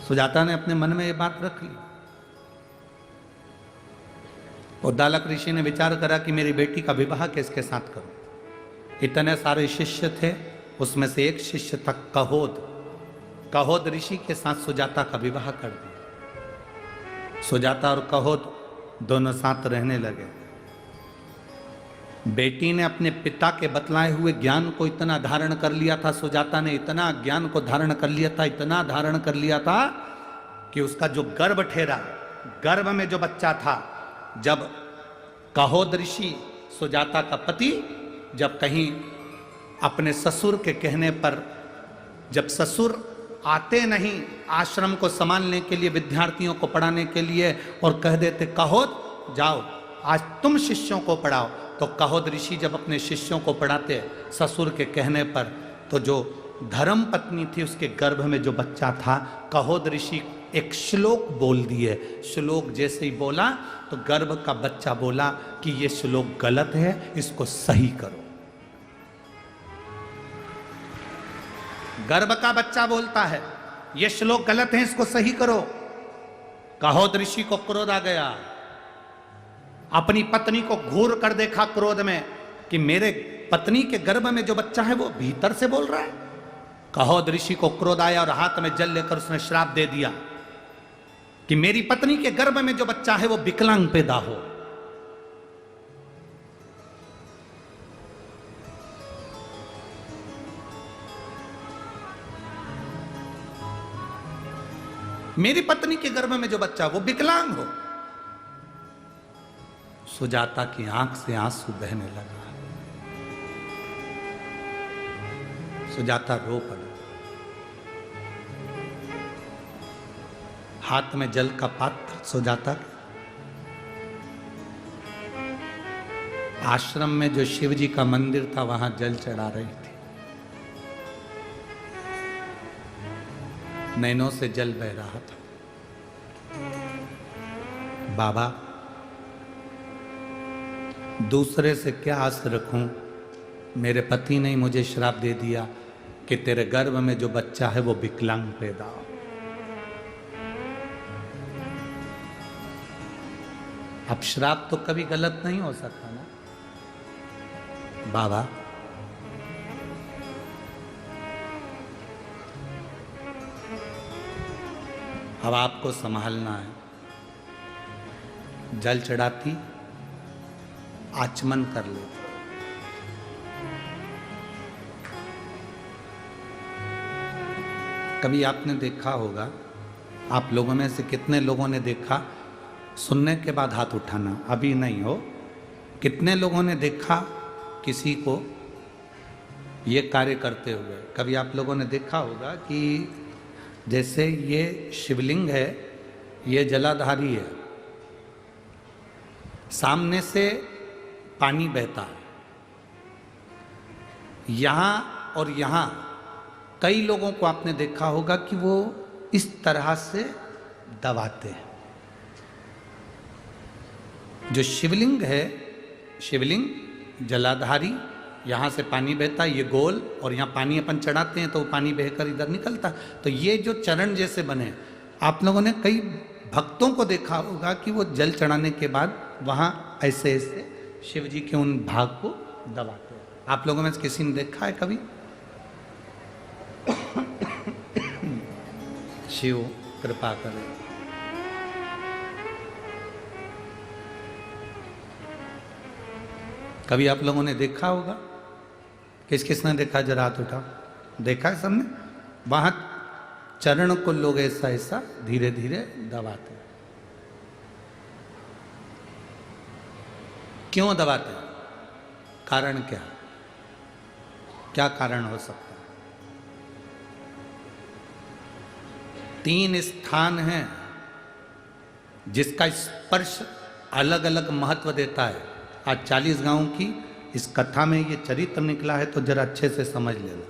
सुजाता ने अपने मन में ये बात रख ली। उद्दालक ऋषि ने विचार करा कि मेरी बेटी का विवाह किसके साथ करूं। इतने सारे शिष्य थे, उसमें से एक शिष्य था कहोद। कहोद ऋषि के साथ सुजाता का विवाह कर दिया। सुजाता और कहोद दोनों साथ रहने लगे। बेटी ने अपने पिता के बतलाए हुए ज्ञान को इतना धारण कर लिया था, सुजाता ने इतना ज्ञान को धारण कर लिया था, इतना धारण कर लिया था कि उसका जो गर्भ ठहरा, गर्भ में जो बच्चा था, जब कहोद ऋषि सुजाता का पति जब कहीं अपने ससुर के कहने पर, जब ससुर आते नहीं आश्रम को संभालने के लिए, विद्यार्थियों को पढ़ाने के लिए, और कह देते कहोद जाओ आज तुम शिष्यों को पढ़ाओ, तो कहोद ऋषि जब अपने शिष्यों को पढ़ाते ससुर के कहने पर, तो जो धर्म पत्नी थी उसके गर्भ में जो बच्चा था, कहोद ऋषि एक श्लोक बोल दिए। श्लोक जैसे ही बोला तो गर्भ का बच्चा बोला कि ये श्लोक गलत है, इसको सही करो। गर्भ का बच्चा बोलता है ये श्लोक गलत है, इसको सही करो। कहोद ऋषि को क्रोध आ गया, अपनी पत्नी को घूर कर देखा क्रोध में कि मेरे पत्नी के गर्भ में जो बच्चा है वो भीतर से बोल रहा है। कहोद ऋषि को क्रोध आया और हाथ में जल लेकर उसने श्राप दे दिया कि मेरी पत्नी के गर्भ में जो बच्चा है वो विकलांग पैदा हो। मेरी पत्नी के गर्भ में जो बच्चा वो विकलांग हो। सुजाता की आंख से आंसू बहने लगा। सुजाता रो पड़ी, हाथ में जल का पात्र सुजाता के। आश्रम में जो शिव जी का मंदिर था वहां जल चढ़ा रही थी। नैनों से जल बह रहा था। बाबा दूसरे से क्या आस रखूं, मेरे पति ने मुझे श्राप दे दिया कि तेरे गर्भ में जो बच्चा है वो विकलांग पैदा हो। अब श्राप तो कभी गलत नहीं हो सकता ना बाबा। अब आपको संभालना है। जल चढ़ाती, आचमन कर लेती। कभी आपने देखा होगा, आप लोगों में से कितने लोगों ने देखा, सुनने के बाद हाथ उठाना, अभी नहीं हो, कितने लोगों ने देखा किसी को ये कार्य करते हुए? कभी आप लोगों ने देखा होगा कि जैसे ये शिवलिंग है, ये जलाधारी है, सामने से पानी बहता है, यहां और यहां कई लोगों को आपने देखा होगा कि वो इस तरह से दबाते हैं। जो शिवलिंग है, शिवलिंग जलाधारी, यहाँ से पानी बहता है, ये गोल, और यहाँ पानी अपन चढ़ाते हैं तो वो पानी बहकर इधर निकलता। तो ये जो चरण जैसे बने, आप लोगों ने कई भक्तों को देखा होगा कि वो जल चढ़ाने के बाद वहाँ ऐसे ऐसे शिव जी के उन भाग को दबाते हैं। आप लोगों में से किसी ने देखा है कभी? शिव कृपा करे। कभी आप लोगों ने देखा होगा? किस किसने देखा? जरा हाथ उठाओ। देखा है सबने? वहां चरण को लोग ऐसा ऐसा धीरे धीरे दबाते हैं। क्यों दबाते हैं? कारण क्या? क्या कारण हो सकता है? 3 स्थान हैं जिसका स्पर्श अलग अलग महत्व देता है। आज 40 गांव की इस कथा में ये चरित्र निकला है, तो जरा अच्छे से समझ लेना।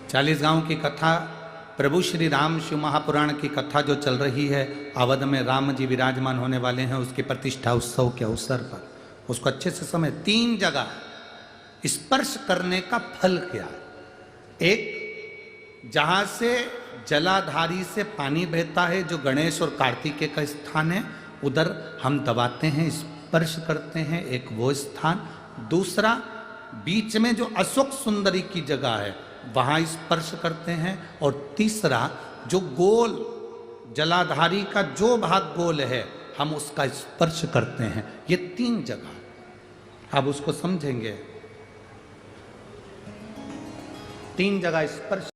40 गांव की कथा प्रभु श्री राम शिव महापुराण की कथा जो चल रही है, अवध में राम जी विराजमान होने वाले हैं, उसकी प्रतिष्ठा उत्सव के अवसर पर उसको अच्छे से समझ। 3 जगह स्पर्श करने का फल क्या है? एक जहां से जलाधारी से पानी बहता है, जो गणेश और कार्तिकेय का स्थान है, उधर हम दबाते हैं, स्पर्श करते हैं, एक वो स्थान। दूसरा, बीच में जो अशोक सुंदरी की जगह है वहां स्पर्श करते हैं। और तीसरा, जो गोल जलाधारी का जो भाग गोल है हम उसका स्पर्श करते हैं। ये 3 जगह, अब उसको समझेंगे। 3 जगह स्पर्श